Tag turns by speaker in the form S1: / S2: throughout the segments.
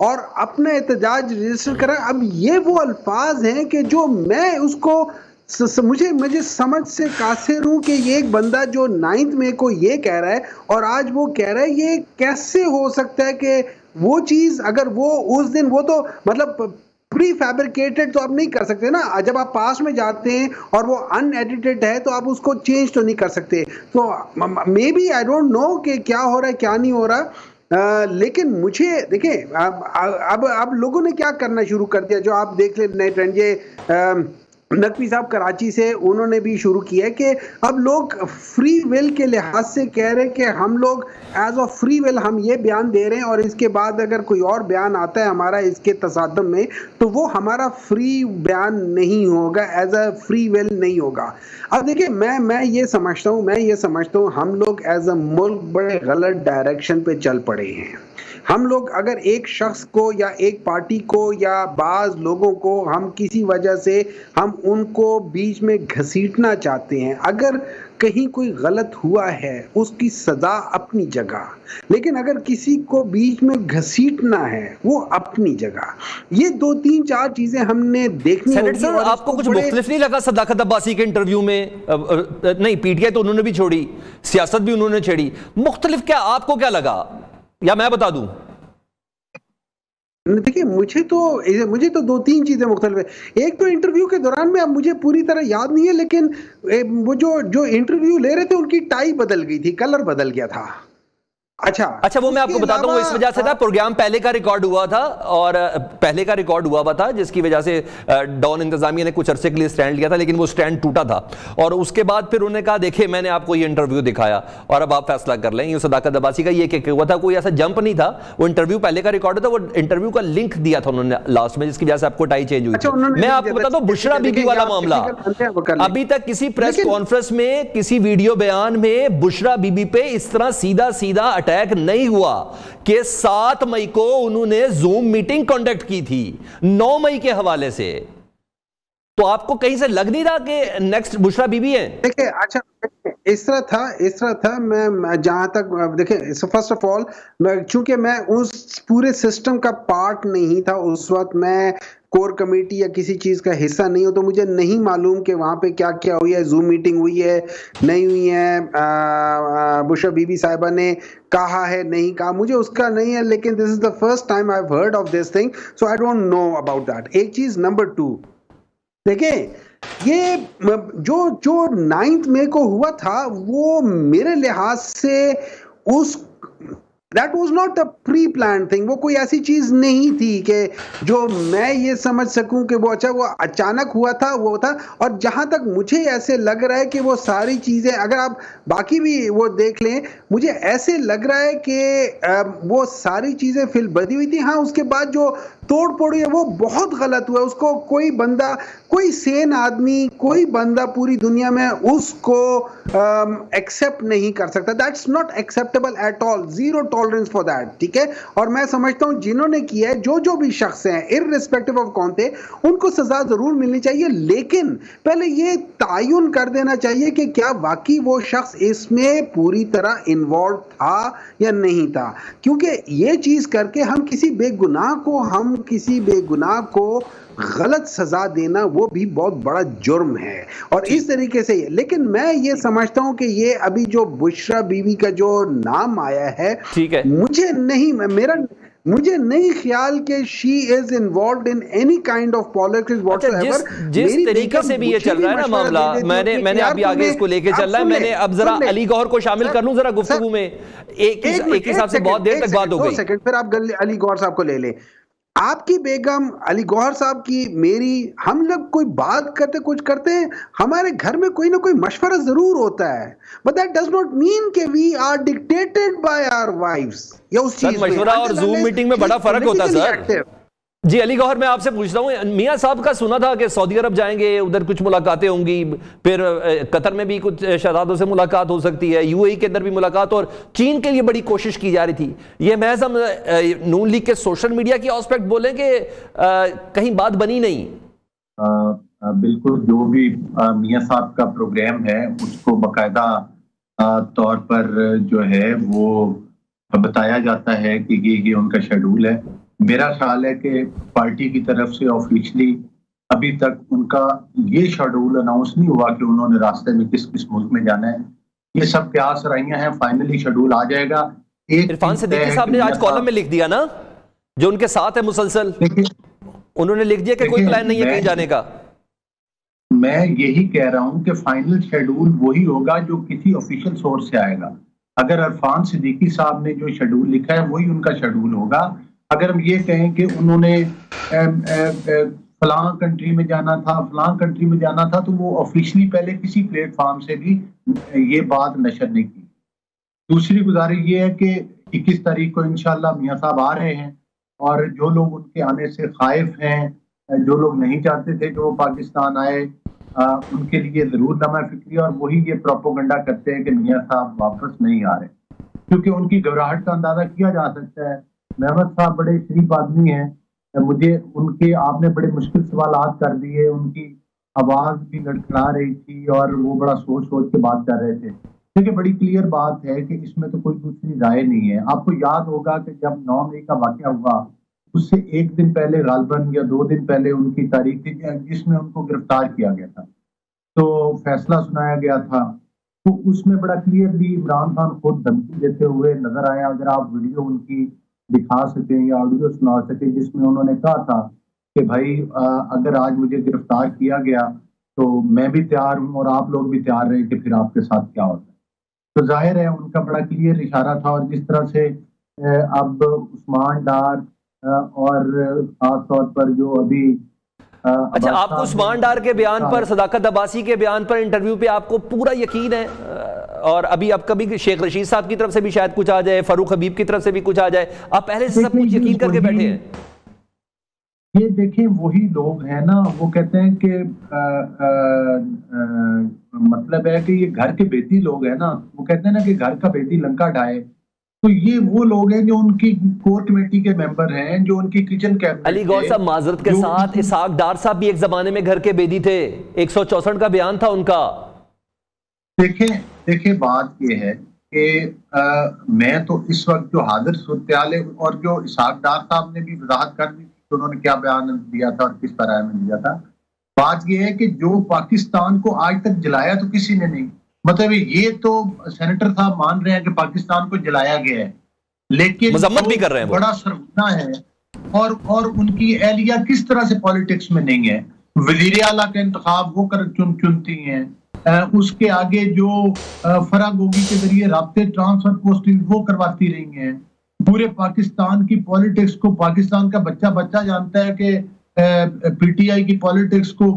S1: اور اپنا احتجاج رجسٹر کرا. اب یہ وہ الفاظ ہیں کہ جو میں اس کو مجھے سمجھ سے قاصر ہوں کہ یہ ایک بندہ جو 9 مئی کو یہ کہہ رہا ہے اور آج وہ کہہ رہا ہے, یہ کیسے ہو سکتا ہے کہ وہ چیز اگر وہ اس دن وہ تو مطلب پری فیبریکیٹڈ تو آپ نہیں کر سکتے نا. جب آپ پاس میں جاتے ہیں اور وہ ان ایڈیٹڈ ہے تو آپ اس کو چینج تو نہیں کر سکتے. تو مے بی آئی ڈونٹ نو کہ کیا ہو رہا ہے کیا نہیں ہو رہا. لیکن مجھے دیکھیں اب لوگوں نے کیا کرنا شروع کر دیا, جو آپ دیکھ لیں نئے ٹرینڈ, یہ نقوی صاحب کراچی سے انہوں نے بھی شروع کیا ہے کہ اب لوگ فری ول کے لحاظ سے کہہ رہے ہیں کہ ہم لوگ ایز اے فری ول ہم یہ بیان دے رہے ہیں اور اس کے بعد اگر کوئی اور بیان آتا ہے ہمارا اس کے تصادم میں تو وہ ہمارا فری بیان نہیں ہوگا, ایز اے فری ول نہیں ہوگا. اب دیکھیں میں یہ سمجھتا ہوں ہم لوگ ایز اے ملک بڑے غلط ڈائریکشن پہ چل پڑے ہیں. ہم لوگ اگر ایک شخص کو یا ایک پارٹی کو یا بعض لوگوں کو ہم کسی وجہ سے ہم ان کو بیچ میں گھسیٹنا چاہتے ہیں, اگر کہیں کوئی غلط ہوا ہے اس کی سزا اپنی جگہ, لیکن اگر کسی کو بیچ میں گھسیٹنا ہے وہ اپنی جگہ. یہ 2-3-4 چیزیں ہم نے دیکھنی
S2: سینیٹر صاحب, آپ کو کچھ مختلف نہیں لگا صداقت عباسی کے انٹرویو میں؟ نہیں, پی ٹی آئی تو انہوں نے بھی چھوڑی, سیاست بھی انہوں نے چھیڑی, مختلف کیا آپ کو کیا لگا یا میں بتا دوں؟
S1: دیکھیں مجھے تو 2-3 چیزیں مختلف ہیں. ایک تو انٹرویو کے دوران میں اب مجھے پوری طرح یاد نہیں ہے, لیکن وہ جو انٹرویو لے رہے تھے ان کی ٹائی بدل گئی تھی, کلر بدل گیا تھا. اچھا
S2: وہ میں آپ کو بتاتا ہوں, اس وجہ سے تھا پروگرام پہلے کا ریکارڈ ہوا تھا اور پہلے کا ریکارڈ ہوا ہوا تھا جس کی وجہ سے ڈان انتظامیہ نے کچھ عرصے کے لیے سٹینڈ لیا تھا, لیکن وہ سٹینڈ ٹوٹا تھا اور اس کے بعد پھر انہوں نے کہا دیکھیں میں نے آپ کو یہ انٹرویو دکھایا اور اب آپ فیصلہ کر لیں. یہ صداقت عباسی کا یہ کہ ہوا تھا, کوئی ایسا جمپ نہیں تھا, وہ انٹرویو پہلے کا ریکارڈ تھا, وہ انٹرویو کا لنک دیا تھا انہوں نے لاسٹ میں جس کی وجہ سے آپ کو ٹائی چینج ہوئی تھی. میں آپ کو بتاتا ہوں بشرا بی بی والا معاملہ, ابھی تک کسی پریس کانفرنس میں کسی ویڈیو بیان میں بشرا بی بی پہ اس طرح سیدھا اٹیک نہیں ہوا کہ 7 مئی کو انہوں نے زوم میٹنگ کنڈکٹ کی تھی 9 مئی کے حوالے سے. تو آپ کو کہیں سے لگ نہیں رہا کہ نیکسٹ بشرا بی بی ہیں؟
S1: دیکھیں اچھا اس طرح تھا میں جہاں تک دیکھیں فرسٹ آف آل چونکہ میں اس پورے سسٹم کا پارٹ نہیں تھا اس وقت, میں کور کمیٹی یا کسی چیز کا حصہ نہیں ہو, تو مجھے نہیں معلوم کہ وہاں پہ کیا کیا ہوئی ہے, زوم میٹنگ ہوئی ہے نہیں ہوئی ہے, بشرا بی بی صاحبہ نے کہا ہے نہیں کہا, مجھے اس کا نہیں ہے, لیکن this is the first time I have heard of this thing, so I don't know about that. ایک چیز. نمبر 2, دیکھیں یہ جو 9 مئی کو ہوا تھا وہ میرے لحاظ سے that was not a pre-planned thing. وہ کوئی ایسی چیز نہیں تھی کہ جو میں یہ سمجھ سکوں کہ وہ وہ اچانک ہوا تھا وہ تھا. اور جہاں تک مجھے ایسے لگ رہا ہے کہ وہ ساری چیزیں اگر آپ باقی بھی وہ دیکھ لیں, مجھے ایسے لگ رہا ہے کہ وہ ساری چیزیں فی البدی ہوئی تھی. ہاں اس کے بعد جو توڑ پھوڑ ہے وہ بہت غلط ہوا, اس کو کوئی بندہ, کوئی سین آدمی, کوئی بندہ پوری دنیا میں اس کو ایکسپٹ نہیں کر سکتا. That's not acceptable at all, zero tolerance for that. ٹھیک ہے, اور میں سمجھتا ہوں جنہوں نے کیا ہے جو بھی شخص ہیں ارریسپیکٹو آف کون تھے ان کو سزا ضرور ملنی چاہیے, لیکن پہلے یہ تعین کر دینا چاہیے کہ کیا واقعی وہ شخص اس میں پوری طرح انوالو تھا یا نہیں تھا. کیونکہ یہ چیز کر کے ہم کسی بے گناہ کو غلط سزا دینا وہ بھی بہت بڑا جرم ہے. اور اس طریقے سے, لیکن میں یہ سمجھتا ہوں کہ یہ ابھی جو بشرا بی بی کا جو نام آیا ہے, مجھے نہیں خیال کہ she is involved in any kind of politics whatsoever.
S2: جس طریقے سے بھی یہ چل رہا ہے نا معاملہ, میں نے ابھی آگے اس کو لے کے چل رہا ہے, میں نے اب ذرا علی گوہر کو شامل کر لوں ذرا گفتگو میں. ایک حساب سے بہت دیر تک بات ہو گئی.
S1: پھر آپ علی گوہر صاحب کو لے لیں. آپ کی بیگم, علی گوہر صاحب کی, میری, ہم لوگ کوئی بات کرتے کچھ کرتے ہیں, ہمارے گھر میں کوئی نہ کوئی مشورہ ضرور ہوتا ہے, but that does not mean کہ we are dictated by our wives. یا اس چیز میں
S2: مشورہ اور زوم میٹنگ میں بڑا فرق ہوتا ہے سر. جی علی گوہر, میں آپ سے پوچھتا ہوں, میاں صاحب کا سنا تھا کہ سعودی عرب جائیں گے, ادھر کچھ ملاقاتیں ہوں گی, پھر قطر میں بھی کچھ شہزادوں سے ملاقات ہو سکتی ہے, یو اے ای کے اندر بھی ملاقات, اور چین کے لیے بڑی کوشش کی جا رہی تھی. یہ محض ہم نون لیگ کے سوشل میڈیا کی آسپیکٹ بولیں کہ کہیں بات بنی نہیں؟
S3: بالکل, جو بھی میاں صاحب کا پروگرام ہے اس کو باقاعدہ طور پر جو ہے وہ بتایا جاتا ہے کہ یہ ان کا شیڈول ہے, میرا خیال ہے کہ پارٹی کی طرف سے آفیشلی ابھی تک ان کا یہ شیڈول اناؤنس نہیں ہوا کہ انہوں نے راستے میں کس کس ملک میں جانا ہے. یہ سب پیاس رائیاں ہیں, فائنلی شیڈول آ جائے گا.
S2: عرفان صدیقی صاحب نے آج کالم میں لکھ دیا نا, جو ان کے ساتھ ہے مسلسل, انہوں نے لکھ دیا کہ کوئی پلان نہیں ہے کہیں جانے کا.
S3: میں یہی کہہ رہا ہوں کہ فائنل شیڈول وہی ہوگا جو کسی آفیشیل سورس سے آئے گا. اگر عرفان صدیقی صاحب نے جو شیڈول لکھا ہے وہی ان کا شیڈول ہوگا. اگر ہم یہ کہیں کہ انہوں نے فلاں کنٹری میں جانا تھا, فلاں کنٹری میں جانا تھا, تو وہ آفیشلی پہلے کسی پلیٹ فارم سے بھی یہ بات نشر نہیں کی. دوسری گزارش یہ ہے کہ 21 تاریخ کو انشاءاللہ میاں صاحب آ رہے ہیں, اور جو لوگ ان کے آنے سے خائف ہیں, جو لوگ نہیں چاہتے تھے کہ وہ پاکستان آئے, ان کے لیے ضرور نامہ فکری, اور وہی یہ پروپوگنڈا کرتے ہیں کہ میاں صاحب واپس نہیں آ رہے, کیونکہ ان کی گھبراہٹ کا اندازہ کیا جا سکتا ہے. محمد صاحب بڑے شریف آدمی ہیں, مجھے ان کے آپ نے بڑے مشکل سوالات کر دیے, ان کی آواز بھی لڑکھڑا رہی تھی اور وہ بڑا سوچ سوچ کے بات کر رہے تھے. دیکھیں بڑی کلیئر بات ہے کہ اس میں تو کوئی دوسری رائے نہیں ہے. آپ کو یاد ہوگا کہ جب 9 مئی کا واقعہ ہوا, اس سے ایک دن پہلے غالباً یا 2 دن پہلے ان کی تاریخ تھی جس میں ان کو گرفتار کیا گیا تھا, تو فیصلہ سنایا گیا تھا. تو اس میں بڑا کلیئرلی عمران خان خود دھمکی دیتے ہوئے نظر آیا. اگر آپ ویڈیو ان کی دکھا سکیں یا آڈیو سنا سکیں, جس میں انہوں نے کہا تھا کہ بھائی اگر آج مجھے گرفتار کیا گیا تو میں بھی تیار ہوں اور آپ لوگ بھی تیار رہیں کہ پھر آپ کے ساتھ کیا ہوتا ہے. تو ظاہر ہے ان کا بڑا کلیئر اشارہ تھا. اور جس طرح سے اب عثمان ڈار اور خاص طور پر جو ابھی
S2: اچھا, آپ کو عثمان ڈار کے بیان پر, صداقت عباسی کے بیان پر انٹرویو پہ آپ کو پورا یقین ہے؟ اور ابھی اب کبھی شیخ رشید صاحب کی طرف سے بھی شاید کچھ آ جائے, فاروق حبیب کی طرف سے بھی کچھ آ جائے, آپ پہلے سے سب کچھ یقین کر کے بیٹھے ہیں؟
S3: یہ دیکھیں وہی لوگ ہیں نا, وہ کہتے ہیں کہ مطلب ہے کہ یہ گھر کے بیٹی لوگ ہیں نا, وہ کہتے ہیں نا کہ گھر کا بیٹی لنکا ڈھائے. تو یہ وہ لوگ ہیں جو ان کی کور کمیٹی کے ممبر ہیں, جو ان کی کچن کیبنٹ.
S2: علی گور صاحب معذرت کے ساتھ, اسحاق ڈار صاحب بھی ایک زمانے میں گھر کے بیدی تھے, 164 کا بیان تھا ان کا.
S3: دیکھیں بات یہ ہے کہ میں تو اس وقت جو حاضر صورتحال ہے, اور جو اسحاق ڈار صاحب نے بھی وضاحت کر دی کہ انہوں نے کیا بیان دیا تھا اور کس طرح میں دیا تھا. بات یہ ہے کہ جو پاکستان کو آج تک جلایا تو کسی نے نہیں. مطلب یہ تو سینیٹر صاحب مان رہے ہیں کہ پاکستان کو جلایا گیا ہے, لیکن
S2: مذمت بھی کر رہے ہیں,
S3: بڑا سرگنا ہے. اور ان کی اہلیہ کس طرح سے پالیٹکس میں نہیں ہے. وزیر اعلیٰ کا انتخاب وہ چنتی ہیں, اس کے آگے جو فرا گوگی کے ذریعے رابطے ٹرانسفر پوسٹنگ وہ کرواتی رہی ہیں. پورے پاکستان کی پالیٹکس کو پاکستان کا بچہ جانتا ہے کہ پی ٹی آئی کی پالیٹکس کو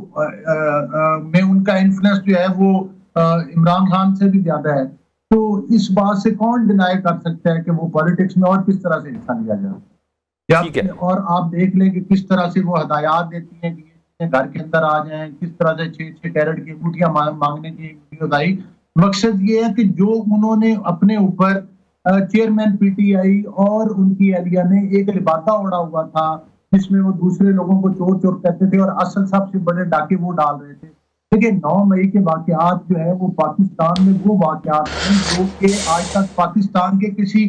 S3: میں ان کا انفلوئنس جو ہے وہ عمران خان سے بھی زیادہ ہے. تو اس بات سے کون ڈینائی کر سکتا ہے کہ وہ پالیٹکس میں اور کس طرح سے حصہ لیا جائے. اور آپ دیکھ لیں کہ کس طرح سے وہ ہدایات دیتی ہیں کہ گھر کے اندر آ جائیں, کس طرح سے 6 کیرٹ کی انگوٹھیاں مانگنے کی ویڈیو آئی. مقصد یہ ہے کہ جو انہوں نے اپنے اوپر چیئرمین پی ٹی آئی اور ان کی اہلیہ نے ایک لبادہ اوڑا ہوا تھا, جس میں وہ دوسرے لوگوں کو چور چور کہتے تھے, اور اصل سب سے بڑے ڈاکے وہ ڈال رہے تھے. دیکھیں 9 مئی کے واقعات جو ہے وہ پاکستان میں وہ واقعات ہیں جو کہ آج تک پاکستان کے کسی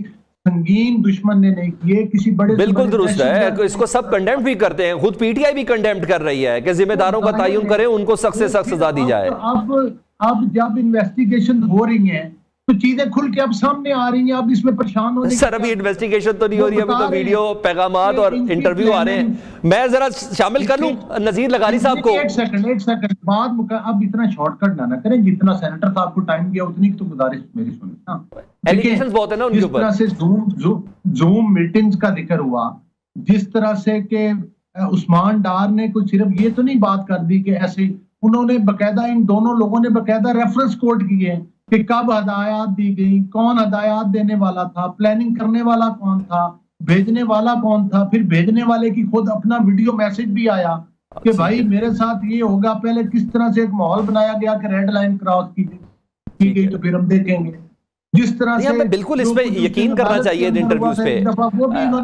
S3: سنگین دشمن نے نہیں کیے, کسی بڑے.
S2: بالکل درست ہے, اس کو سب کنڈیمٹ بھی کرتے ہیں, خود پی ٹی آئی بھی کنڈیمٹ کر رہی ہے کہ ذمہ داروں کا تعین کریں, ان کو سخت سے سخت سزا دی جائے.
S3: اب جب انویسٹیگیشن ہو رہی ہیں تو چیزیں کھل کے اب سامنے آ رہی ہیں. اب اس میں پریشان ہونے
S2: سر ابھی انویسٹیگیشن تو نہیں ہو رہی, ابھی تو ویڈیو پیغامات اور انٹرویو آ رہے ہیں. میں ذرا شامل کر لوں نذیر لغاری صاحب کو.
S3: ایک سیکنڈ بعد اب اتنا شارٹ کٹ نہ کریں, جتنا سینیٹر صاحب کو ٹائم دیا اتنی تو گزارش میری سنیں.
S2: ایلیگیشنز بہت ہیں نا ان کے اوپر.
S3: جس طرح سے زوم میٹنگز کا ذکر ہوا, جس طرح سے کہ عثمان ڈار نے کچھ صرف یہ تو نہیں بات کر دی کہ ایسے, انہوں نے باقاعدہ ان دونوں لوگوں نے باقاعدہ ریفرنس کوٹ کیے کہ کب ہدایات دی گئی, کون ہدایات دینے والا تھا, پلاننگ کرنے والا کون تھا, بھیجنے والا کون تھا. پھر بھیجنے والے کی خود اپنا ویڈیو میسج بھی آیا کہ بھائی میرے ساتھ یہ ہوگا. پہلے کس طرح سے ایک ماحول بنایا گیا کہ ریڈ لائن کراس کی گئی, تو پھر ہم دیکھیں گے جس طرح سے.
S2: ہمیں بالکل اس پہ یقین کرنا چاہیے ان انٹرویوز پہ.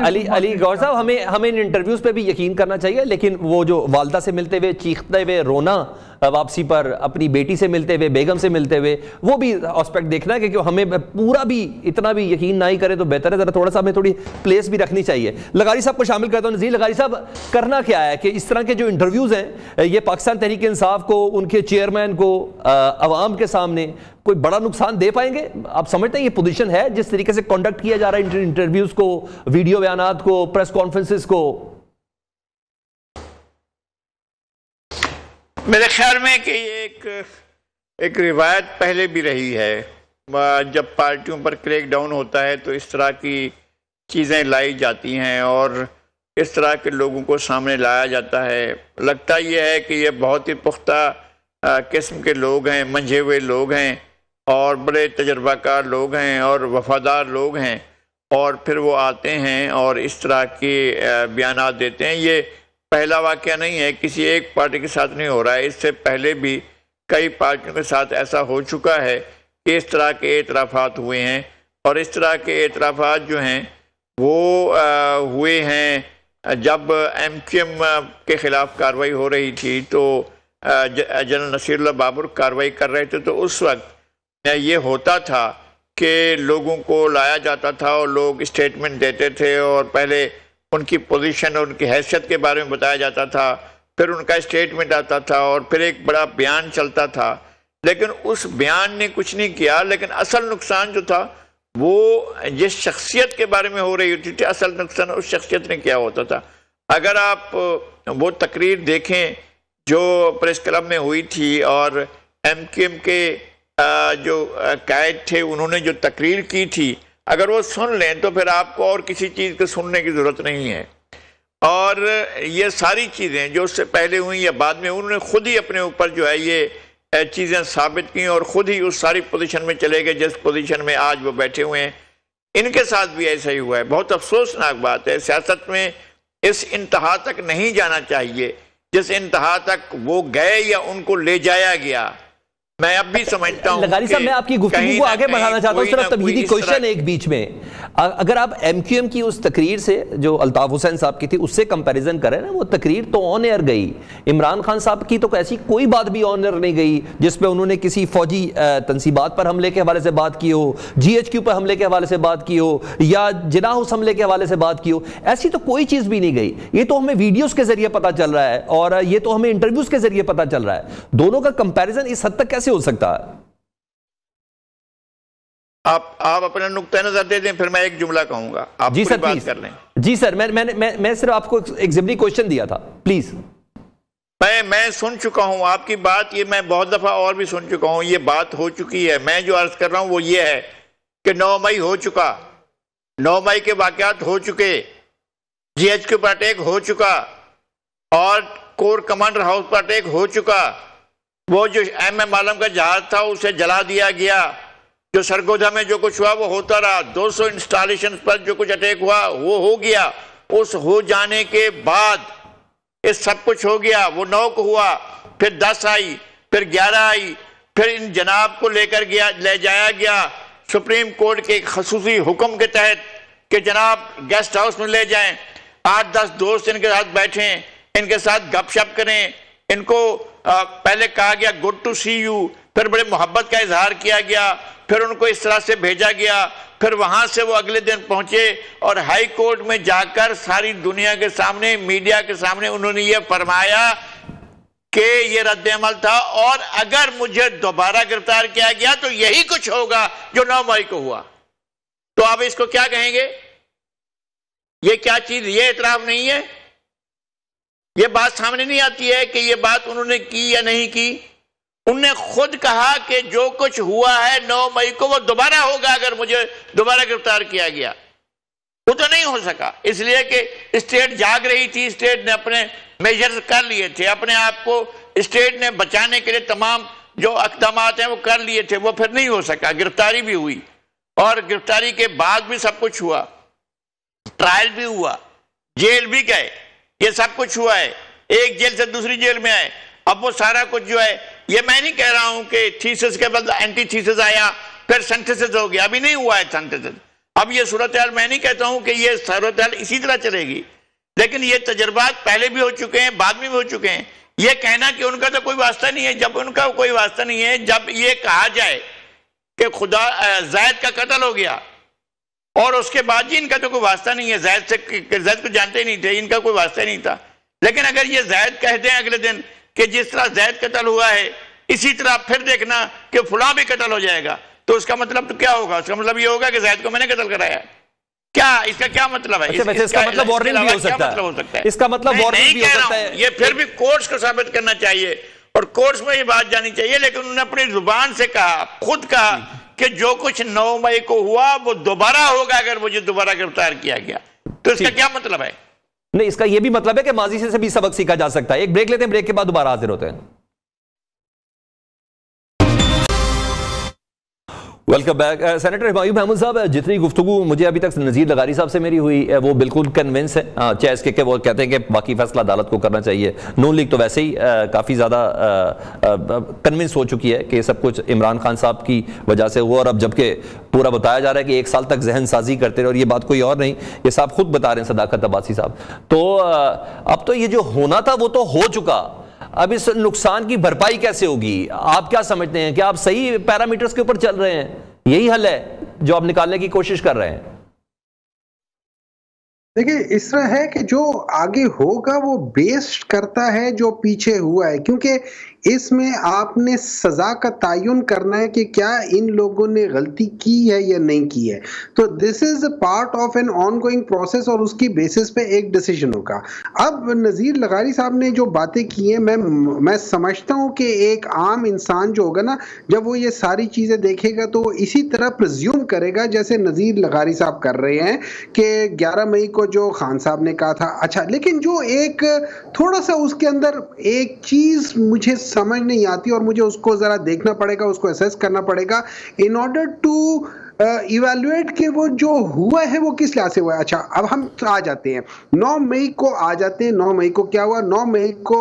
S2: علی گور صاحب ہمیں ان انٹرویوز پہ بھی یقین کرنا چاہیے, لیکن وہ جو والدہ سے ملتے ہوئے چیختے ہوئے رونا واپسی پر اپنی بیٹی سے ملتے ہوئے، بیگم سے ملتے ہوئے، وہ بھی آسپیکٹ دیکھنا ہے کہ ہمیں پورا بھی اتنا بھی یقین نہ ہی کرے تو بہتر ہے، ذرا تھوڑا سا ہمیں تھوڑی پلیس بھی رکھنی چاہیے۔ لغاری صاحب کو شامل کرتا ہوں۔ نذیر لغاری صاحب، کرنا کیا ہے کہ اس طرح کے جو انٹرویوز ہیں یہ پاکستان تحریک انصاف کو، ان کے چیئرمین کو، عوام کے سامنے کوئی بڑا نقصان دے پائیں گے؟ آپ سمجھتے ہیں یہ پوزیشن ہے جس طریقے سے کنڈکٹ کیا جا رہا ہے انٹرویوز کو، ویڈیو بیانات کو، پریس کانفرنسز کو؟
S4: میرے خیال میں کہ یہ ایک روایت پہلے بھی رہی ہے، جب پارٹیوں پر کریک ڈاؤن ہوتا ہے تو اس طرح کی چیزیں لائی جاتی ہیں اور اس طرح کے لوگوں کو سامنے لایا جاتا ہے۔ لگتا یہ ہے کہ یہ بہت ہی پختہ قسم کے لوگ ہیں، منجھے ہوئے لوگ ہیں اور بڑے تجربہ کار لوگ ہیں اور وفادار لوگ ہیں، اور پھر وہ آتے ہیں اور اس طرح کے بیانات دیتے ہیں۔ یہ پہلا واقعہ نہیں ہے، کسی ایک پارٹی کے ساتھ نہیں ہو رہا ہے، اس سے پہلے بھی کئی پارٹیوں کے ساتھ ایسا ہو چکا ہے کہ اس طرح کے اعترافات ہوئے ہیں، اور اس طرح کے اعترافات جو ہیں وہ ہوئے ہیں جب ایم کیو ایم کے خلاف کارروائی ہو رہی تھی تو جنرل نصیر اللہ بابر کارروائی کر رہے تھے، تو اس وقت یہ ہوتا تھا کہ لوگوں کو لایا جاتا تھا اور لوگ اسٹیٹمنٹ دیتے تھے، اور پہلے ان کی پوزیشن اور ان کی حیثیت کے بارے میں بتایا جاتا تھا، پھر ان کا اسٹیٹمنٹ آتا تھا اور پھر ایک بڑا بیان چلتا تھا، لیکن اس بیان نے کچھ نہیں کیا۔ لیکن اصل نقصان جو تھا وہ جس شخصیت کے بارے میں ہو رہی ہوتی تھی، اصل نقصان اس شخصیت نے کیا ہوتا تھا۔ اگر آپ وہ تقریر دیکھیں جو پریس کلب میں ہوئی تھی اور ایم کیو ایم کے جو قائد تھے انہوں نے جو تقریر کی تھی، اگر وہ سن لیں تو پھر آپ کو اور کسی چیز کو سننے کی ضرورت نہیں ہے۔ اور یہ ساری چیزیں جو اس سے پہلے ہوئیں یا بعد میں، انہوں نے خود ہی اپنے اوپر جو ہے یہ چیزیں ثابت کی اور خود ہی اس ساری پوزیشن میں چلے گئے جس پوزیشن میں آج وہ بیٹھے ہوئے ہیں۔ ان کے ساتھ بھی ایسا ہی ہوا ہے۔ بہت افسوسناک بات ہے، سیاست میں اس انتہا تک نہیں جانا چاہیے جس انتہا تک وہ گئے یا ان کو لے جایا گیا۔ میں اب بھی سمجھتا ہوں
S2: لغاری صاحب، میں آپ کی گفتگو کو آگے بڑھانا چاہتا ہوں، صرف تمہیدی کوئسچن ایک بیچ میں، اگر آپ ایم کیو ایم کی اس تقریر سے جو الطاف حسین صاحب کی تھی اس سے کمپیریزن کریں نا، وہ تقریر تو آن ایئر گئی۔ عمران خان صاحب کی تو ایسی کوئی بات بھی آن ایئر نہیں گئی جس پہ انہوں نے کسی فوجی تنصیبات پر حملے کے حوالے سے بات کی ہو، جی ایچ کیو پر حملے کے حوالے سے بات کی ہو، یا جناح اس حملے کے حوالے سے بات کی ہو، ایسی تو کوئی چیز بھی نہیں گئی۔ یہ تو ہمیں ویڈیوز کے ذریعے پتہ چل رہا ہے اور یہ تو ہمیں انٹرویوز کے ذریعے پتہ چل رہا ہے، دونوں کا کمپیریزن اس حد تک کیسے ہو سکتا ہے؟
S4: آپ اپنا نقطہ نظر دے دیں، پھر میں ایک جملہ کہوں گا، آپ
S2: جی
S4: پوری
S2: سر،
S4: بات کر لیں۔
S2: جی سر، میں صرف آپ کو ایک ضمنی کوشچن دیا تھا، پلیز۔
S4: میں سن چکا ہوں آپ کی بات، یہ میں بہت دفعہ اور بھی سن چکا ہوں، یہ بات ہو چکی ہے۔ میں جو عرض کر رہا ہوں وہ یہ ہے کہ 9 مئی ہو چکا، 9 مئی کے واقعات ہو چکے، جی ایچ کیو پر اٹیک ہو چکا اور کور کمانڈر ہاؤس پر اٹیک ہو چکا، وہ جو ایم ایم عالم کا جہاز تھا اسے جلا دیا گیا، جو سرگودا میں جو کچھ ہوا وہ ہوتا رہا، 200 انسٹالیشن پر جو کچھ اٹیک ہوا وہ ہو گیا۔ اس ہو جانے کے بعد یہ سب کچھ ہو گیا، وہ 9 کو ہوا، پھر 10 آئی، پھر 11 آئی، پھر ان جناب کو لے جایا گیا سپریم کورٹ کے ایک خصوصی حکم کے تحت کہ جناب گیسٹ ہاؤس میں لے جائیں، 8-10 دوست ان کے ساتھ بیٹھیں، ان کے ساتھ گپ شپ کریں، ان کو پہلے کہا گیا گڈ ٹو سی یو، پھر بڑے محبت کا اظہار کیا گیا، پھر ان کو اس طرح سے بھیجا گیا، پھر وہاں سے وہ اگلے دن پہنچے اور ہائی کورٹ میں جا کر ساری دنیا کے سامنے، میڈیا کے سامنے انہوں نے یہ فرمایا کہ یہ رد عمل تھا اور اگر مجھے دوبارہ گرفتار کیا گیا تو یہی کچھ ہوگا جو 9 مئی کو ہوا۔ تو آپ اس کو کیا کہیں گے؟ یہ کیا چیز، یہ اعتراف نہیں ہے؟ یہ بات سامنے نہیں آتی ہے کہ یہ بات انہوں نے کی یا نہیں کی؟ انہوں نے خود کہا کہ جو کچھ ہوا ہے 9 مئی کو وہ دوبارہ ہوگا اگر مجھے دوبارہ گرفتار کیا گیا۔ وہ تو نہیں ہو سکا، اس لیے کہ اسٹیٹ جاگ رہی تھی، اسٹیٹ نے اپنے میجرز کر لیے تھے، اپنے آپ کو اسٹیٹ نے بچانے کے لیے تمام جو اقدامات ہیں وہ کر لیے تھے، وہ پھر نہیں ہو سکا۔ گرفتاری بھی ہوئی اور گرفتاری کے بعد بھی سب کچھ ہوا، ٹرائل بھی ہوا، جیل بھی گئے، یہ سب کچھ ہوا ہے، ایک جیل سے دوسری جیل میں آئے۔ اب وہ سارا کچھ جو ہے، یہ میں نہیں کہہ رہا ہوں کہ تھیسس کے بعد اینٹی تھیسس آیا پھر سنتھسس ہو گیا، ابھی نہیں ہوا ہے سنتھسس۔ اب یہ صورتحال میں نہیں کہتا ہوں کہ یہ صورتحال اسی طرح چلے گی، لیکن یہ تجربات پہلے بھی ہو چکے ہیں، بعد میں بھی ہو چکے ہیں۔ یہ کہنا کہ ان کا تو کوئی واسطہ نہیں ہے، جب ان کا کوئی واسطہ نہیں ہے، جب یہ کہا جائے کہ خدا زید کا قتل ہو گیا اور اس کے بعد جی ان کا تو کوئی واسطہ نہیں ہے، زید کو جانتے ہی نہیں تھے، ان کا کوئی واسطہ نہیں تھا، لیکن اگر یہ زید کہہ دیں اگلے دن کہ جس طرح زید قتل ہوا ہے اسی طرح پھر دیکھنا کہ فلاں بھی قتل ہو جائے گا، تو اس کا مطلب تو کیا ہوگا؟ اس کا مطلب یہ ہوگا کہ زید کو میں نے قتل کرایا ہے. کیا اس کا کیا مطلب ہے؟
S2: اس کا مطلب وارننگ بھی ہو سکتا ہے. اس کا مطلب وارننگ بھی ہو سکتا ہے.
S4: یہ پھر بھی کورٹس کو ثابت کرنا چاہیے اور کورٹس میں یہ بات جانی چاہیے، لیکن انہوں نے اپنی زبان سے کہا، خود کہا کہ جو کچھ 9 مئی کو ہوا وہ دوبارہ ہوگا اگر مجھے دوبارہ گرفتار کیا گیا. تو اس کا کیا مطلب ہے؟
S2: نہیں، اس کا یہ بھی مطلب ہے کہ ماضی سے بھی سبق سیکھا جا سکتا ہے. ایک بریک لیتے ہیں، بریک کے بعد دوبارہ حاضر ہوتے ہیں. Welcome back. Senator Humayun Mahmood صاحب، جتنی گفتگو مجھے ابھی تک نذیر لغاری صاحب سے میری ہوئی وہ بالکل کنونس ہے، چاہے اس کے وہ کہتے ہیں کہ باقی فیصلہ عدالت کو کرنا چاہیے. نون لیگ تو ویسے ہی کافی زیادہ کنونس ہو چکی ہے کہ سب کچھ عمران خان صاحب کی وجہ سے ہوا، اور اب جبکہ پورا بتایا جا رہا ہے کہ 1 سال تک ذہن سازی کرتے رہے، اور یہ بات کوئی اور نہیں، یہ صاحب خود بتا رہے ہیں، صداقت عباسی صاحب. تو اب تو یہ جو ہونا تھا وہ تو ہو چکا، اب اس نقصان کی بھرپائی کیسے ہوگی؟ آپ کیا سمجھتے ہیں کہ آپ صحیح پیرامیٹرز کے اوپر چل رہے ہیں؟ یہی حل ہے جو آپ نکالنے کی کوشش کر رہے ہیں؟
S1: دیکھیں، اس طرح ہے کہ جو آگے ہوگا وہ بیسڈ کرتا ہے جو پیچھے ہوا ہے، کیونکہ اس میں آپ نے سزا کا تعین کرنا ہے کہ کیا ان لوگوں نے غلطی کی ہے یا نہیں کی ہے. تو this is a part of an ongoing process, اور اس کی بیسس پہ ایک ڈیسیجن ہوگا. اب نذیر لغاری صاحب نے جو باتیں کی ہیں، میں سمجھتا ہوں کہ ایک عام انسان جو ہوگا نا، جب وہ یہ ساری چیزیں دیکھے گا تو وہ اسی طرح پرزیوم کرے گا جیسے نذیر لغاری صاحب کر رہے ہیں کہ 11 مئی کو جو خان صاحب نے کہا تھا. اچھا، لیکن جو ایک تھوڑا سا اس کے اندر ایک چیز مجھے سمجھ نہیں آتی، اور مجھے اس کو ذرا دیکھنا پڑے گا، اس کو اسیس کرنا پڑے گا ان آرڈر ٹو ایویلویٹ کہ وہ جو ہوا ہے وہ کس لحاظ سے ہوا ہے. اچھا، اب ہم آ جاتے ہیں 9 مئی کو، آ جاتے ہیں 9 مئی کو کیا ہوا. 9 مئی کو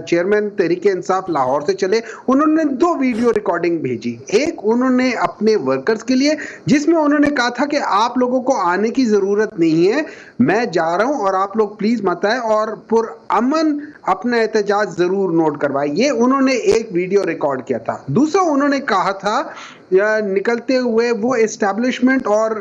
S1: چیئرمین تحریک انصاف لاہور سے چلے، انہوں نے 2 ویڈیو ریکارڈنگ بھیجی. ایک انہوں نے اپنے ورکرز کے لیے، جس میں انہوں نے کہا تھا کہ آپ لوگوں کو آنے کی ضرورت نہیں ہے، میں جا رہا ہوں اور آپ لوگ پلیز مت آئے، اور پرامن اپنا احتجاج ضرور نوٹ کروائے. یہ انہوں نے ایک ویڈیو ریکارڈ کیا تھا. دوسرا انہوں نے کہا تھا نکلتے ہوئے وہ اسٹیبلشمنٹ اور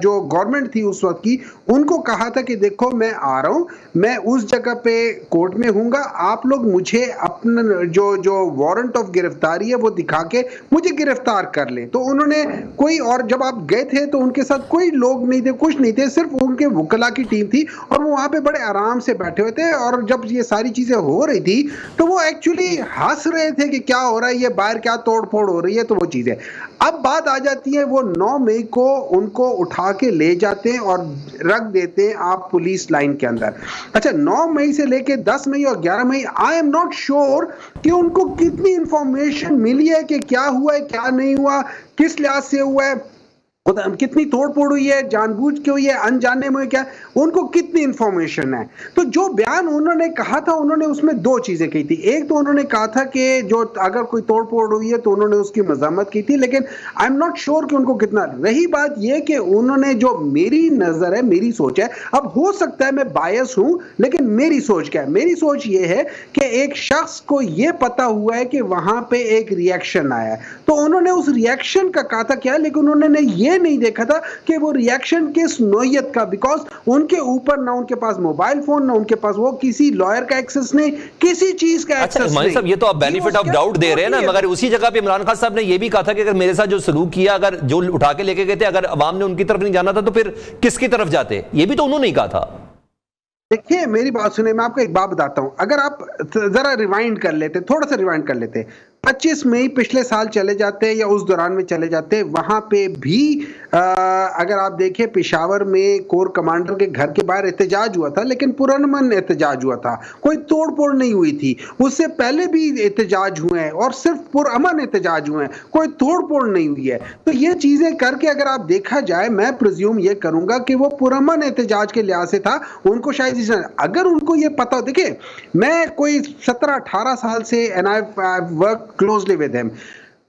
S1: جو گورنمنٹ تھی اس وقت کی، ان کو کہا تھا کہ دیکھو میں آ رہا ہوں، میں اس جگہ پہ کورٹ میں ہوں گا، آپ لوگ مجھے اپنا جو وارنٹ آف گرفتاری ہے وہ دکھا کے مجھے گرفتار کر لیں. تو انہوں نے کوئی، اور جب آپ گئے تھے تو ان کے ساتھ کوئی لوگ نہیں تھے، کچھ نہیں تھے، صرف ان کے وکلا کی ٹیم تھی، اور وہ وہاں پہ بڑے آرام سے بیٹھے ہوئے تھے. اور جب یہ ساری چیزیں ہو رہی تھی تو وہ ایکچولی ہنس رہے تھے کہ کیا ہو رہا ہے، یہ باہر کیا توڑ پھوڑ ہو رہی ہے. تو وہ چیزیں اب بات آ جاتی ہے، وہ 9 مئی کو ان کو اٹھا کے لے جاتے ہیں اور رکھ دیتے ہیں آپ پولیس لائن کے اندر. اچھا، 9 مئی سے لے کے 10 مئی اور 11 مئی آئی ایم ناٹ شیور کہ ان کو کتنی انفارمیشن ملی ہے کہ کیا ہوا ہے، کیا نہیں ہوا، کس لحاظ سے ہوا ہے، کتنی توڑ پھوڑ ہوئی ہے، جان بوجھ کے ہوئی ہے، انجانے میں کیا، ان کو کتنی انفارمیشن ہے. تو جو بیان انہوں نے کہا تھا، انہوں نے اس میں 2 چیزیں کی تھی. ایک تو انہوں نے کہا تھا کہ جو اگر کوئی توڑ پھوڑ ہوئی ہے تو انہوں نے اس کی مذمت کی تھی، لیکن آئی ایم ناٹ شیور کہ ان کو کتنا. رہی بات یہ کہ انہوں نے، جو میری نظر ہے، میری سوچ ہے، اب ہو سکتا ہے میں بائس ہوں، لیکن میری سوچ کیا ہے؟ میری سوچ یہ ہے کہ ایک شخص کو یہ پتا ہوا ہے کہ وہاں پہ ایک ریئیکشن آیا ہے، تو انہوں نے اس ریئیکشن کا کہا تھا کیا، لیکن انہوں نے یہ نہیں دیکھا تھا کہ وہ ریئیکشن کس نوعیت کا، بیکاز ان کے اوپر نہ ان کے پاس موبائل فون، نہ ان کے پاس وہ کسی لائر کا ایکسس نہیں، کسی چیز کا ایکسس نہیں.
S2: صاحب، یہ تو آپ بینیفٹ آف ڈاؤٹ دے رہے ہیں نا، مگر اسی جگہ پہ عمران خان صاحب نے یہ بھی کہا تھا کہ اگر میرے ساتھ جو سلوک کیا، اگر جو اٹھا کے لے کے گئے تھے، اگر عوام نے ان کی طرف نہیں جانا تھا تو پھر کس کی طرف جاتے؟ یہ بھی تو انہوں نے ہی کہا تھا.
S1: دیکھیے میری بات سنیں، میں آپ کو ایک بات بتاتا ہوں. اگر آپ ذرا ریوائنڈ کر لیتے، تھوڑا سا ریوائنڈ کر لیتے، 25 مئی پچھلے سال چلے جاتے یا اس دوران میں چلے جاتے، وہاں پہ بھی اگر آپ دیکھیں پشاور میں کور کمانڈر کے گھر کے باہر احتجاج ہوا تھا، لیکن پرامن احتجاج ہوا تھا، کوئی توڑ پھوڑ نہیں ہوئی تھی. اس سے پہلے بھی احتجاج ہوئے ہیں اور صرف پرامن احتجاج ہوئے ہیں، کوئی توڑ پھوڑ نہیں ہوئی ہے. تو یہ چیزیں کر کے اگر آپ دیکھا جائے، میں پرزیوم یہ کروں گا کہ وہ پرامن احتجاج کے لحاظ سے تھا. ان کو شاید اگر ان کو یہ پتا ہو، دیکھیں میں کوئی 17-18 سال سے and I work closely with ہم،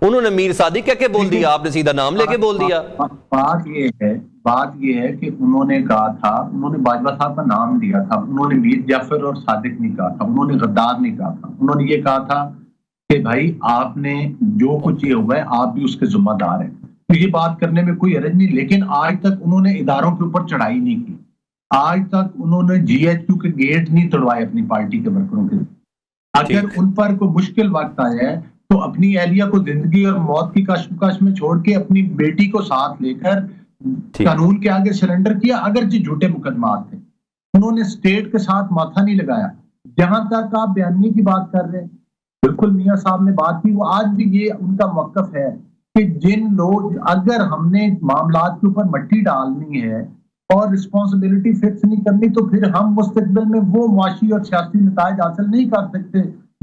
S2: انہوں نے میر صادق کہہ کے بول دیا، آپ نے سیدھا نام لے کے بول دیا.
S3: بات یہ ہے کہ انہوں نے کہا تھا، انہوں نے باجوہ صاحب کا نام دیا تھا، انہوں نے میر جعفر اور صادق نہیں کہا تھا، انہوں نے غدار نہیں کہا تھا. انہوں نے یہ کہا تھا کہ بھائی آپ نے جو کچھ یہ ہوا ہے آپ بھی اس کے ذمہ دار ہیں. تو یہ بات کرنے میں کوئی حرج نہیں، لیکن آج تک انہوں نے اداروں کے اوپر چڑھائی نہیں کی. آج تک انہوں نے جی ایچ کیو کے گیٹ نہیں توڑوائے اپنی پارٹی کے ورکروں کے. اگر ان پر کوئی مشکل وقت آیا ہے تو اپنی اہلیہ کو زندگی اور موت کی کشمکش میں چھوڑ کے اپنی بیٹی کو ساتھ لے کر قانون کے آگے سرنڈر کیا، اگرچہ جھوٹے مقدمات تھے. انہوں نے اسٹیٹ کے ساتھ ماتھا نہیں لگایا. جہاں تک آپ بیانیے کی بات کر رہے ہیں، بالکل میاں صاحب نے بات کی، وہ آج بھی یہ ان کا موقف ہے کہ جن لوگ، اگر ہم نے معاملات کے اوپر مٹی ڈالنی ہے اور رسپانسبلٹی فکس نہیں کرنی تو پھر ہم مستقبل میں وہ معاشی اور سیاسی نتائج حاصل نہیں کر سکتے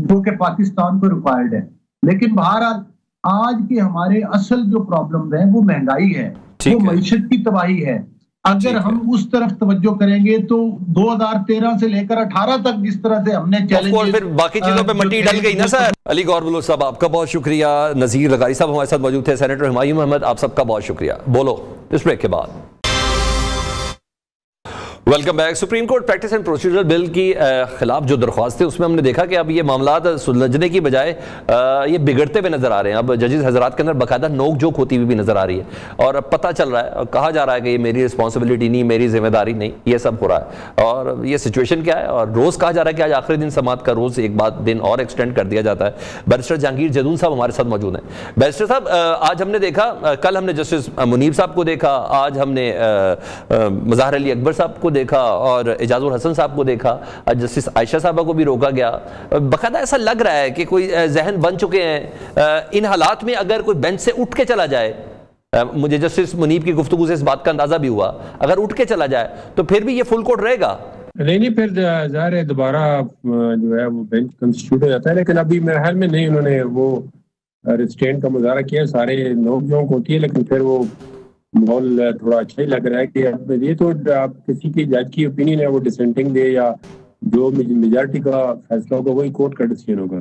S3: جو کہ پاکستان کو ریکوائرڈ ہے. لیکن بہرحال آج کے ہمارے اصل جو پرابلم ہیں وہ مہنگائی ہے، وہ معیشت کی تباہی ہے. اگر ہم اس طرف توجہ کریں گے تو 2013 سے لے کر 18 تک جس طرح سے ہم نے چیلنج،
S2: پھر باقی چیزوں پہ مٹی ڈل گئی نا سر. علی گور بلوچ صاحب آپ کا بہت شکریہ. نذیر لغاری صاحب ہمارے ساتھ موجود تھے. سینیٹر ہمایوں محمد آپ سب کا بہت شکریہ. بولو اس بریک کے بعد. Welcome back. Supreme Court practice and procedure bill کی خلاف جو درخواست تھی اس میں ہم نے دیکھا کہ اب یہ معاملات سلجھنے کی بجائے یہ بگڑتے ہوئے نظر آ رہے ہیں. اب ججز حضرات کے اندر باقاعدہ نوک جھوک ہوتی ہوئی بھی نظر آ رہی ہے اور اب پتہ چل رہا ہے اور کہا جا رہا ہے کہ یہ میری رسپانسبلٹی نہیں، میری ذمہ داری نہیں، یہ سب ہو رہا ہے. اور یہ سچویشن کیا ہے اور روز کہا جا رہا ہے کہ آج آخری دن سماعت کا روز ایک بات دن اور ایکسٹینڈ کر دیا جاتا ہے. بیرسٹر جہانگیر جدون صاحب ہمارے ساتھ موجود ہیں. بیرسٹر صاحب آج ہم نے دیکھا، کل ہم نے جسٹس منیب صاحب کو دیکھا، آج ہم نے مظاہر علی اکبر صاحب کو دیکھا اور اعجاز الحسن صاحب کو دیکھا. جسٹس عائشہ صاحبہ کو بھی روکا گیا. باقاعدہ ایسا لگ رہا ہے کہ کوئی ذہن بن چکے ہیں ان حالات میں اگر کوئی بینچ سے اٹھ کے چلا جائے. مجھے جسٹس منیب کی گفتگو سے اس بات کا اندازہ بھی ہوا اگر اٹھ کے چلا جائے تو پھر بھی یہ فل کورٹ رہے گا.
S5: نہیں پھر ظاہر ہے دوبارہ جو ہے وہ بینچ کنسٹیٹیوٹ ہو جاتا ہے. لیکن ابھی میرے خیال میں نہیں، انہوں نے وہ ریسٹرینٹ کا مظاہرہ کیا. سارے نوک جھونک ہوتی ہے لیکن پھر وہ ماحول تھوڑا اچھا ہی لگ رہا ہے کہ یہ تو آپ کسی کی جج کی اوپینین ہے، وہ ڈسینٹنگ دے یا جو میجارٹی کا فیصلہ ہوگا وہی کورٹ کا ڈیسیژن ہوگا،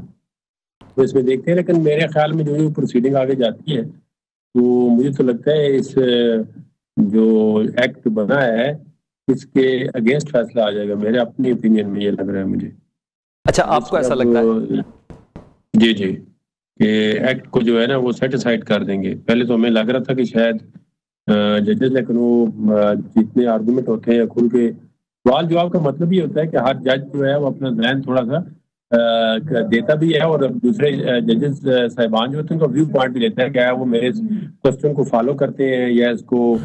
S5: تو اس میں دیکھتے ہیں. لیکن میرے خیال میں جو پروسیڈنگ آگے جاتی ہے تو مجھے تو لگتا ہے اس جو ایکٹ بنا ہے اس کے اگینسٹ فیصلہ آ جائے گا. میرے اپنی اوپینین میں یہ لگ رہا ہے مجھے.
S2: اچھا آپ کو ایسا لگتا ہے؟
S5: جی کہ ایکٹ کو جو ہے نا وہ سیٹ اسائڈ کر دیں گے. پہلے تو ہمیں لگ رہا تھا کہ شاید ججز، لیکن وہ جتنے آرگومنٹ ہوتے ہیں کھل کے سوال جواب کا مطلب یہ ہوتا ہے کہ ہر جج جو ہے وہ اپنا ذہن تھوڑا سا دیتا بھی ہے اور دوسرے ججز صاحبان جو ہوتے ہیں ان کا ویو پوائنٹ بھی لیتا ہے کہ وہ میرے کوسچن کو فالو کرتے ہیں یا اس کو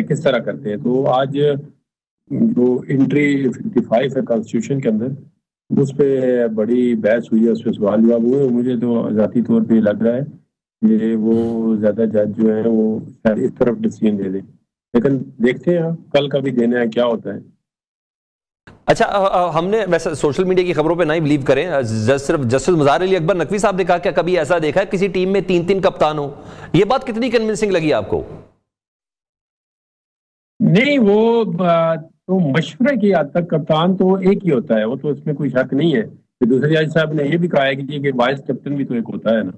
S5: کس طرح کرتے ہیں. تو آج جو انٹری 55 ہے کانسٹیٹیوشن کے اندر اس پہ بڑی بحث ہوئی ہے، اس پہ سوال جواب ہوئے. مجھے تو ذاتی طور پہ لگ رہا ہے کہ وہ زیادہ جج جو ہیں وہ شاید اس طرف ڈیسیژن دے دیں، لیکن دیکھتے ہیں کل کا بھی دینا ہے کیا ہوتا ہے.
S2: اچھا ہم نے ویسے سوشل میڈیا کی خبروں پہ نہیں بلیو کریں، صرف جسٹس مظاہر علی اکبر نقوی صاحب نے کہا کہ کبھی ایسا دیکھا ہے کسی ٹیم میں 3 کپتان ہو. یہ بات کتنی کنونسنگ لگی آپ کو؟
S5: نہیں، وہ تو مشورے کی حد تک کپتان تو ایک ہی ہوتا ہے، وہ تو اس میں کوئی شک نہیں ہے. دوسرے جج صاحب نے یہ بھی کہا ہے کہ وائس کیپٹن بھی تو ایک ہوتا ہے نا،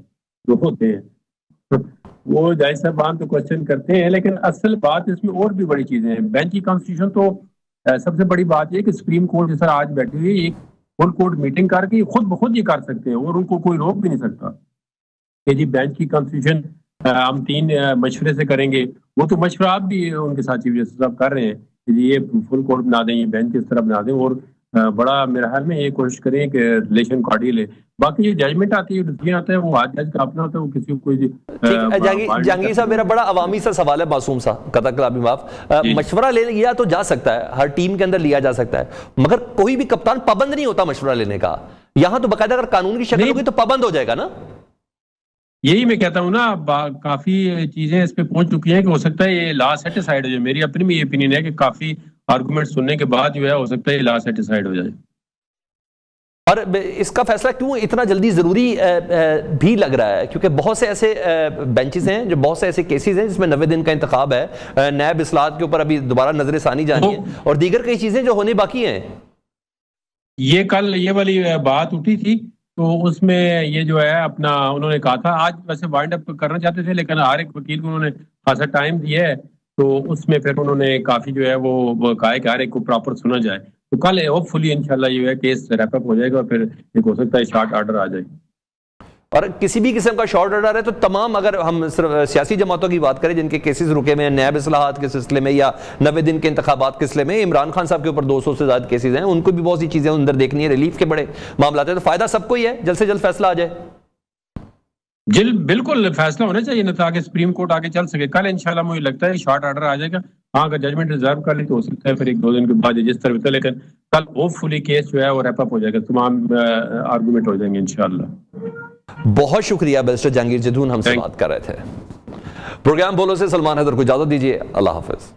S5: دو ہوتے ہیں. وہ جج صاحبان تو کوشچن کرتے ہیں لیکن اصل بات اس میں اور بھی بڑی چیزیں ہیں. بینچ کی کانسٹیٹیوشن تو سب سے بڑی بات یہ کہ سپریم کورٹ جس طرح آج بیٹھی ہوئی ایک فل کورٹ میٹنگ کر کے خود بخود یہ کر سکتے ہیں اور ان کو کوئی روک بھی نہیں سکتا کہ جی بینچ کی کانسٹیٹیوشن ہم 3 مشورے سے کریں گے. وہ تو مشورہ آپ بھی ان کے ساتھ چیف جسٹس صاحب کر رہے ہیں کہ جی یہ فل کورٹ بنا دیں، یہ بینچ اس طرح بنا دیں اور بڑا میرے خیال میں یہ کوشش کریں کہ ریلیشن کارڈیل ہے. باقی یہ ججمنٹ آتی ہے، ڈسیژن آتا ہے، وہ ہر جج کا اپنا ہوتا ہے، وہ کسی کو کوئی.
S2: جہانگیر صاحب میرا بڑا عوامی سا سوال ہے، معصوم سا، قطع کلام معاف. مشورہ لیا تو جا سکتا ہے، ہر ٹیم کے اندر لیا جا سکتا ہے، مگر کوئی بھی کپتان پابند نہیں ہوتا مشورہ لینے کا. یہاں تو باقاعدہ اگر قانون کی شکل ہوگی تو پابند ہو جائے گا نا.
S5: یہی میں کہتا ہوں نا، کافی چیزیں اس پہ پہنچ چکی ہیں کہ ہو سکتا ہے یہ لا سیٹسفائیڈ ہو جائے. میری اپنی بھی یہ اوپینین ہے کہ کافی آرگومنٹ سننے کے بعد جو ہے ہو سکتا ہے یہ لا سیٹسفائیڈ ہو جائے.
S2: اور اس کا فیصلہ کیوں اتنا جلدی ضروری بھی لگ رہا ہے؟ کیونکہ بہت سے ایسے بینچز ہیں، جو بہت سے ایسے کیسز ہیں جس میں 90 دن کا انتخاب ہے، نیب اصلاحات کے اوپر ابھی دوبارہ نظر ثانی جانی ہے اور دیگر کئی چیزیں جو ہونے باقی ہیں.
S5: یہ کل یہ والی بات اٹھی تھی تو اس میں یہ جو ہے اپنا انہوں نے کہا تھا، آج ویسے وائنڈ اپ کرنا چاہتے تھے لیکن ہر ایک وکیل کو انہوں نے خاصا ٹائم دیا ہے، تو اس میں پھر انہوں نے کافی جو ہے وہ کہا ہے کہ ہر ایک کو پراپر سنا جائے. تو کل ہوپ فلی انشاءاللہ یہ ہے کیس ریپ اپ ہو جائے گا، پھر ایک ہو سکتا ہے شارٹ آرڈر آ جائے.
S2: اور کسی بھی قسم کا شارٹ آرڈر ہے تو تمام، اگر ہم صرف سیاسی جماعتوں کی بات کریں جن کے کیسز رکے ہوئے ہیں نیب اصلاحات کے سلسلے میں یا 90 دن کے انتخابات کے سلسلے میں، عمران خان صاحب کے اوپر 200 سے زیادہ کیسز ہیں، ان کو بھی بہت سی چیزیں اندر دیکھنی ہے، ریلیف کے بڑے معاملات ہیں، تو فائدہ سب کو ہی ہے، جلد سے جلد فیصلہ آ جائے.
S5: بالکل فیصلہ ہونا چاہیے نا تاکہ سپریم کورٹ آگے چل سکے. کل انشاءاللہ مجھے لگتا ہے شارٹ آرڈر آ جائے گا. ہاں اگر ججمنٹ ریزرو کر لی تو ہو سکتا ہے پھر 1-2 دن کے بعد جس طرح ہوتا ہے، لیکن کل ہوپ فلی کیس جو ہے وہ ریپ اپ ہو جائے گا، تمام آرگومنٹ ہو جائیں گے انشاءاللہ.
S2: بہت شکریہ بیرسٹر جہانگیر جدون ہم سے بات کر رہے تھے. پروگرام بولو سے سلمان حیدر کو اجازت دیجیے. اللہ حافظ.